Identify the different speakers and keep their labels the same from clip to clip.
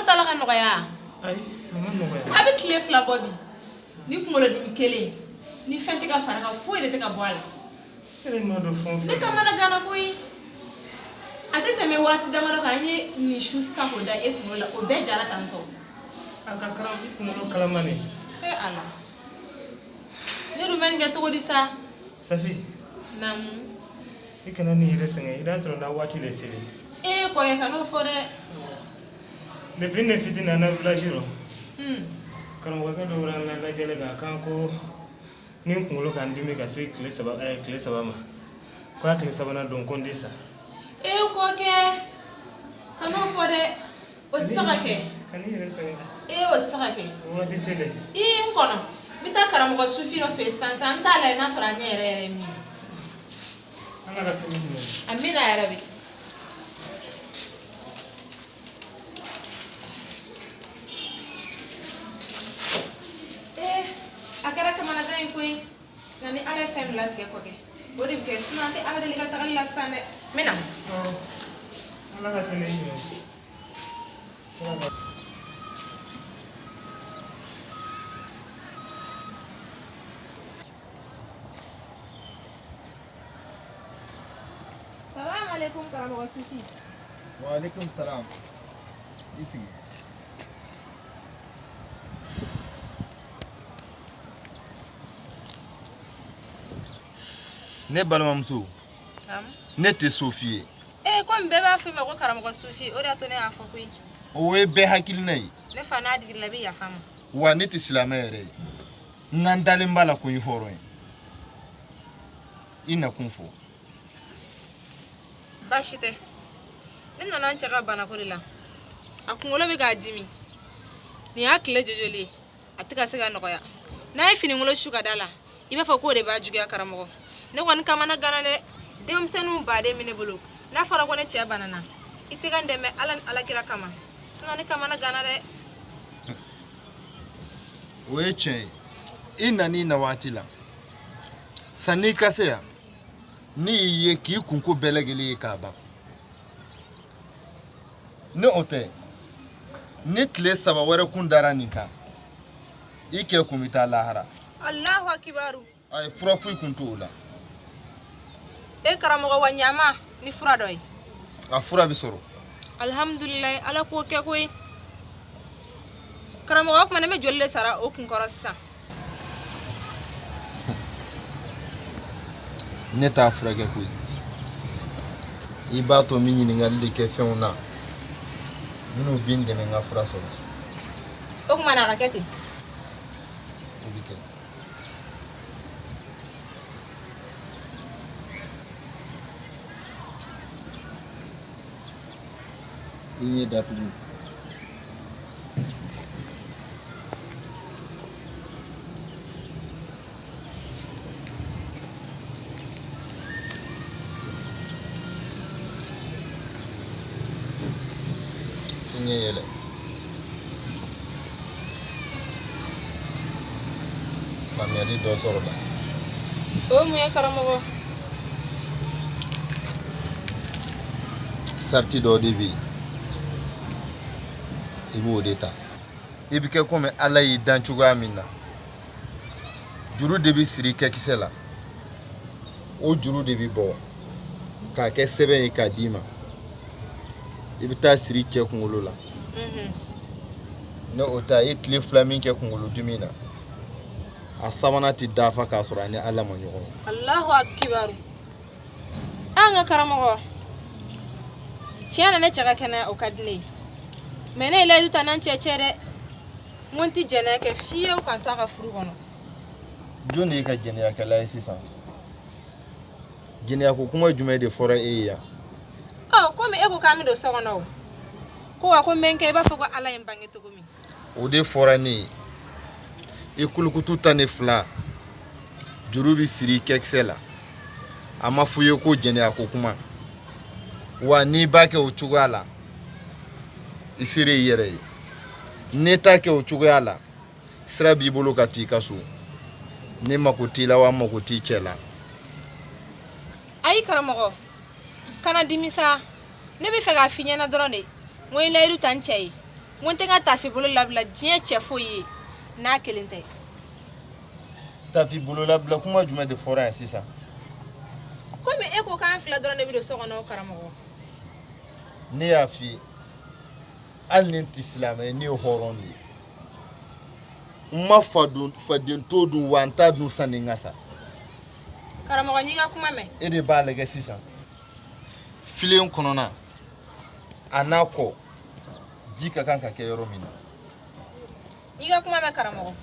Speaker 1: ta la ka nɔgɔya
Speaker 2: Ayi, a ma nɔgɔya.
Speaker 1: a bɛ tile fila bɔ bi ni kunkolodimi kelen ni fɛn tɛ ka fara ka foyi de tɛ ka bɔ a la
Speaker 2: E de m'a dɔn fɛn o
Speaker 1: ne
Speaker 2: fɛn.
Speaker 1: kamana gana koyi a tɛ tɛmɛ waati damadɔ kan an ye nin su sisan k'o da e kunkolo la o bɛɛ jara tan tɔ
Speaker 2: A ka kalan i kunkolo kalama de.
Speaker 1: ala ne dun bɛ nin kɛ cogo di sa
Speaker 2: Safi,
Speaker 1: naamu
Speaker 2: i kana nin yɛrɛ sɛgɛn i n'a sɔrɔ na waati de seli.
Speaker 1: kɔkɛ ka n'o fɔ dɛ
Speaker 2: Depuis ne fitinin an na village rɔ. Karamɔgɔkɛ dɔ wɛrɛ na lajɛli kan a kan ko ni n kunkolo kan dimi ka se tile saba ma. Ko a tile sabanan don ko n tɛ sa.
Speaker 1: kɔkɛ ka n'o fɔ dɛ o tɛ se ka kɛ
Speaker 2: Ka n'i yɛrɛ sɛgɛn.
Speaker 1: o tɛ se ka kɛ
Speaker 2: O waati selen.
Speaker 1: n kɔnɔ n bɛ taa karamɔgɔ sufi dɔ fɛ yen sisan n bɛ taa lajɛ n'a sɔrɔ a ɲɛ yɛrɛ yɛrɛ ye min ye
Speaker 2: Ala ka seli minɛ.
Speaker 1: a bɛna yɛrɛ bi a kɛra kamanagan ye koyi nka ni ala ye fɛn min latigɛ kɔkɛ o de bɛ kɛ sinon an tɛ ala deli ka tagali la sisan dɛ n bɛ na
Speaker 2: Ala ka seli minɛ.
Speaker 1: salamu alaikum karamɔgɔ sufi
Speaker 3: Waalaikum salam. Isi. Ne balimamuso, ne tɛ Sofi ye.
Speaker 1: komi bɛɛ b'a fɔ i ma ko karamɔgɔ sufi o de y'a to ne y'a fɔ koyi
Speaker 3: O ye bɛɛ hakilina ye.
Speaker 1: ne fa n'a digirila i bɛ yafa n ma
Speaker 3: Wa ne tɛ silamɛ yɛrɛ ye. N ka n dalen b'a la ko n ye hɔrɔn ye. I nakun fɔ.
Speaker 1: baasi tɛ ne nana n cɛ ka banako de la a kunkolo bɛ k'a dimi nin y'a tile jɔjɔlen ye a tɛ ka se ka nɔgɔya n'a ye finikolon su ka da la i b'a fɔ k'o de b'a juguya karamɔgɔ ne kɔni kamana gana dɛ denmisɛnninw baden bɛ ne bolo n'a fɔra ko ne cɛ banana i tɛ ka n dɛmɛ ala ni alakira kama sinon ne kamana gana dɛ
Speaker 3: O ye tiɲɛ ye. I nan'i na waati la. Sanni i ka se yan, ni y'i ye k'i kunko bɛɛ lajɛlen ye k'a ban. Ne o tɛ, ni tile saba wɛrɛ kun dara nin kan, i kɛ kun bɛ taa lahara.
Speaker 1: alahu akibaru
Speaker 3: A ye fura foyi kun t'o la.
Speaker 1: karamɔgɔ wa ɲama ni fura dɔ ye
Speaker 3: A fura bɛ sɔrɔ.
Speaker 1: alhamdulilayi ala k'o kɛ koyi karamɔgɔ o tuma ne bɛ joli de sara o kun kɔrɔ sisan
Speaker 3: Ne t'a furakɛ koyi. I b'a to n bɛ ɲininkali de kɛ fɛnw na minnu bɛ n dɛmɛ n ka fura sɔrɔ.
Speaker 1: o tuma na a ka kɛ ten
Speaker 3: O bɛ kɛ. I ɲɛ datugu. I ɲɛ yɛlɛ. Faamuyali dɔ sɔrɔla.
Speaker 1: o mun ye karamɔgɔ
Speaker 3: Sariti dɔ de bɛ yen. I b'o de ta. I bɛ kɛ komi Ala y'i dan cogoya min na. Juru de bɛ siri kɛkisɛ la. O juru de bɛ bɔ k'a kɛ sɛbɛn ye k'a d'i ma. I bɛ taa siri cɛ kunkolo la. Ne o ta i tile fila min kɛ kunkolodimi na, a sabanan tɛ dafa k'a sɔrɔ a ni Ala ma ɲɔgɔn ye.
Speaker 1: alahu akibaru an ka karamɔgɔ tiɲɛ na ne cɛ ka kɛnɛya o ka di ne ye mɛ ne ye layidu ta n'an cɛ dɛ n ko n tɛ jɛnɛya kɛ fiyewu kan to a ka furu kɔnɔ
Speaker 3: Jɔn de ye ka jɛnɛyakɛla ye sisan? Jɛnɛyako kuma jumɛn de fɔra e ye yan?
Speaker 1: komi e ko k'an bɛ don so kɔnɔ o ko wa ko n bɛ n kɛ i b'a fɔ ko ala ye n bange cogo min
Speaker 3: O de fɔra ne ye. I kulukutu ta ne fila juru bɛ siri kɛkisɛ la. A ma f'u ye ko jɛnɛyako kuma. Wa n'i b'a kɛ o cogoya la, i sera i yɛrɛ ye. N'i t'a kɛ o cogoya la, sira b'i bolo ka t'i ka so. Ne mako t'i la wa n mako t'i cɛ la.
Speaker 1: ayi karamɔgɔ kana dimi sa ne bɛ fɛ k'a f'i ɲɛna dɔrɔn de n ko i layidu ta n cɛ ye Mun tɛ ka tafi bolo labila diɲɛ cɛ foyi ye n'a kelen tɛ.
Speaker 3: Tafi bolo labila kuma jumɛn de fɔra yan sisan?
Speaker 1: Komi e ko k'an fila dɔrɔn de bɛ don so kɔnɔ o karamɔgɔ.
Speaker 3: Ne y'a f'i ye hali ni n tɛ silamɛ ye ne ye hɔrɔn de ye. N ma faden to dun wa n t'a dun sanni n ka sa.
Speaker 1: Karamɔgɔ n'i ka kuma mɛn.
Speaker 3: E de b'a lajɛ sisan filen kɔnɔna a n'a kɔ ji ka kan ka kɛ yɔrɔ min na.
Speaker 1: I ka kuma mɛn karamɔgɔ.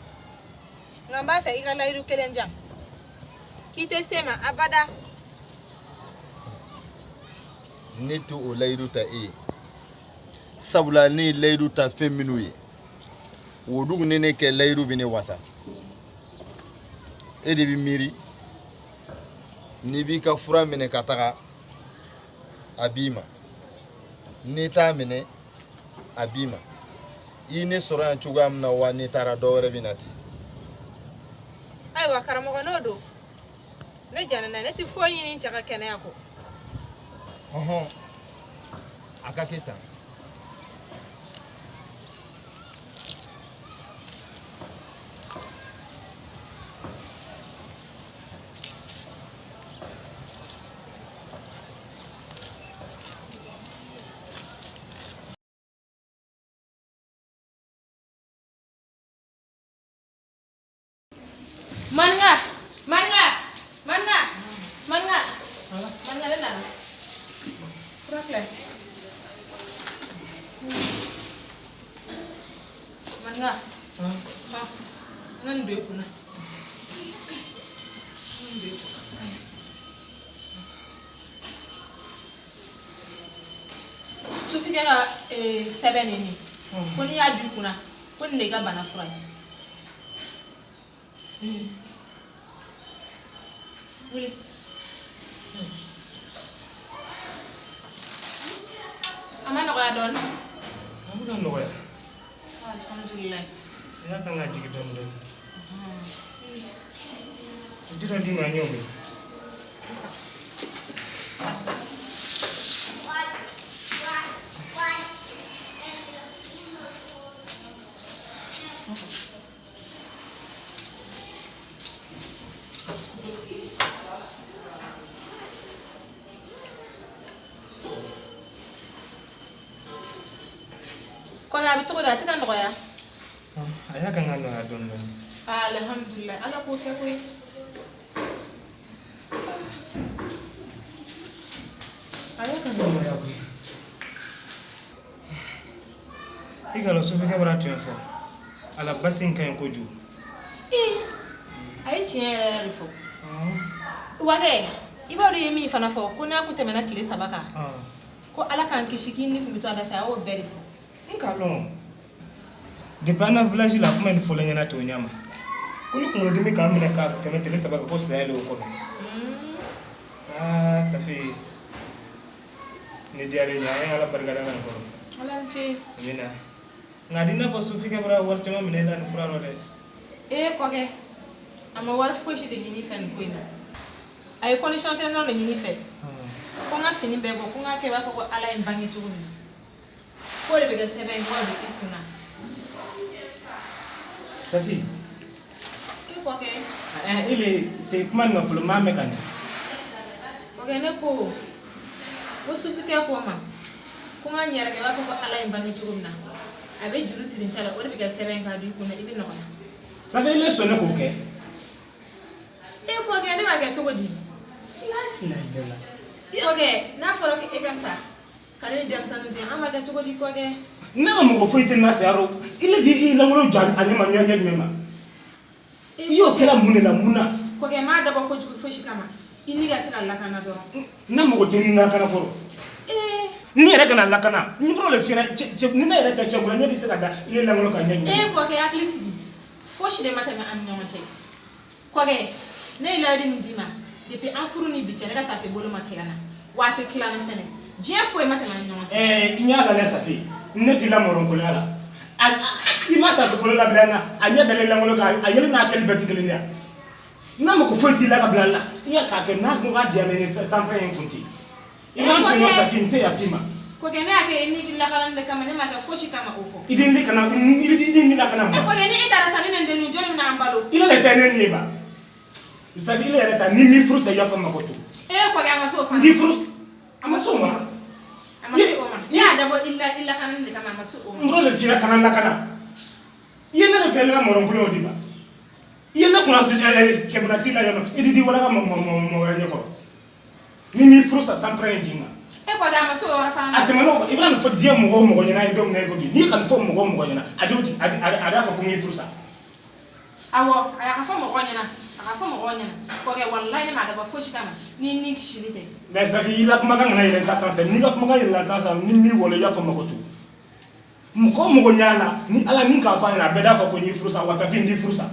Speaker 1: Nka n b'a fɛ i ka layiru kelen jan. K'i tɛ se ma abada.
Speaker 3: Ne tɛ o layiru ta e ye sabula ne ye layiru ta fɛn minnu ye o dugu ni ne kɛ layiru bɛ ne wasa. E de bɛ miiri n'i b'i ka fura minɛ ka taga a b'i ma n'i t'a minɛ a b'i ma i ne sɔrɔ yan cogoya min na wa n'i taara dɔ wɛrɛ bɛ na ten.
Speaker 1: Ayiwa karamɔgɔ n'o don ne janana ne tɛ foyi ɲini n cɛ ka kɛnɛya kɔ.
Speaker 3: A ka kɛ tan.
Speaker 1: Manga le nana. Pura filɛ. Manga. Ngan do kunna. Sufi ka sɛbɛn ni ko ni y'a di kunna ko nin de ka bana fura ye. Wuli. Ama nɔgɔya dɔɔni.
Speaker 2: A bɛ ka nɔgɔya.
Speaker 1: Alhamdulillah.
Speaker 2: A y'a kan ka jigin dɔɔni dɔɔni. Jira di ma ɲɔgɔn min.
Speaker 1: Sisan. Kɔni a bɛ cogo di a tɛ ka nɔgɔya?
Speaker 2: A y'a kan ka nɔgɔya dɔɔni dɔɔni.
Speaker 1: Alhamdulillah ala k'o kɛ koyi.
Speaker 2: A y'a kan ka nɔgɔya koyi. I ka dɔn Sofokɛ bɔra tun fɔ ala basi in ka ɲi kojugu.
Speaker 1: A ye tiɲɛ yɛrɛ de fɔ. Wakɛ i b'a dɔn i ye min fana fɔ ko n'a kun tɛmɛna tile 3 kan ko ala k'an kisi k'i ni kun bɛ to a da fɛ a y'o bɛɛ de fɔ.
Speaker 2: Nka lɔn depuis an na village la kuma in fɔlen ɲɛna t'o ɲama ko ni kunkolodimi k'an minɛ ka tɛmɛ tile 3 kan ko saya le o kɔnɔ. Safi ne diyalen ɲɛ an ye ala barikada nan kɔrɔ.
Speaker 1: Ala ni ce.
Speaker 2: Amina. Nka di n'a fɔ Sofokɛ bɔra wari caman minɛ la nin fura rɔ dɛ.
Speaker 1: Kɔkɛ a ma wari fosi de ɲini fɛ nin ko in na. A ye condition kelen dɔrɔn de ɲini fɛ. Ko n ka fini bɛɛ bɔ ko n ka kɛ i b'a fɔ ko ala ye n bange cogo min na. Ko de bɛ kɛ sɛbɛn ye ko de bɛ i kunna.
Speaker 2: Safi.
Speaker 1: Kɔkɛ.
Speaker 2: Ele c'est kuma nafolo maa mɛn ka ɲɛ.
Speaker 1: Kɔkɛ ne ko Sofokɛ ko ma ko n ka n yɛrɛ kɛ i b'a fɔ ko ala ye n bange cogo min na. A bɛ juru siri n cɛ la o de bɛ kɛ sɛbɛn k'a don i kunna i bɛ nɔgɔya.
Speaker 2: Safi ele sɔnna k'o kɛ.
Speaker 1: Kɔkɛ ne b'a kɛ cogo di? Kɔkɛ n'a fɔra ko e ka sa ka ne ni denmisɛnninw to yen an b'a kɛ cogo di kɔkɛ?
Speaker 2: Ne ka mɔgɔ foyi tɛ na sayarɔ ile di i lankolon ja a ɲɛma ɲɛ jumɛn ma i y'o kɛra mun de la mun na?
Speaker 1: Kɔkɛ m'a dabɔ kojugu fosi kama i ni ka se ka lakana dɔrɔn.
Speaker 2: Ne mago tɛ ni lakana kɔrɔ. Ni yɛrɛ kana lakana ni bɔra le fiyɛ ni ne yɛrɛ tɛ cɛ kɔrɔ ne tɛ se ka da i ye lankolon ka ɲɛ jumɛn?
Speaker 1: Kɔkɛ hakili sigi fosi de ma tɛmɛ an ni ɲɔgɔn cɛ. Kɔkɛ ne ye layidu min d'i ma depuis an furu ni bi cɛ ne ka tafe bolo ma tila na wa a tɛ tila na fɛnɛ diɲɛ foyi ma tɛmɛ an ni ɲɔgɔn cɛ.
Speaker 2: I ɲɛ lajɛ Safi ne t'i lamɔrɔnkoloya la i ma tafe bolo labila n na a ɲɛ dalen lankolon kan a yɛlɛ n'a kɛli bɛɛ tɛ kelen de yan. N'a mago foyi t'i la ka bila n na i y'a k'a kɛ n'a kun ka diya ne ni sanfɛ ye n kun tɛ. I ma n tɔɲɔ Safi n tɛ yafa i ma.
Speaker 1: ko ke ne ake ni la kala de kama ne ma ka foshi kama uko
Speaker 2: idin li kana idin la kana
Speaker 1: e ko ke ni idara sanine ndenu joni na ambalo
Speaker 2: ila le tane ni ba sabi ile reta ni mi frusa ya fa makoto
Speaker 1: e ko ga ma so fa
Speaker 2: ndi frus amaso ma
Speaker 1: ya da bo illa kana de kama maso
Speaker 2: mro le fira kana la kana yena le fela mo rongulo diba yena kuna si kebra sila yono ididi wala ka mo nyako ni mi frusa sampre jinga
Speaker 1: e ko ga maso ora fa
Speaker 2: atemano ibran fo die mo nyana idom na gobi ni kan fo mo nyana adoti ada fa ko mi frusa
Speaker 1: awo aya ka fo mo nyana aka fo mo nyana ko ke wallahi ne ma da ba foshi kama ni kishilite
Speaker 2: mais ça fait il a kuma kan na ile ta santé ni ka kuma kan ile ta santé ni mi wala ya fa makoto mko nyana ni ala ni ka fa ina beda fa ko ni frusa wasafi ndi frusa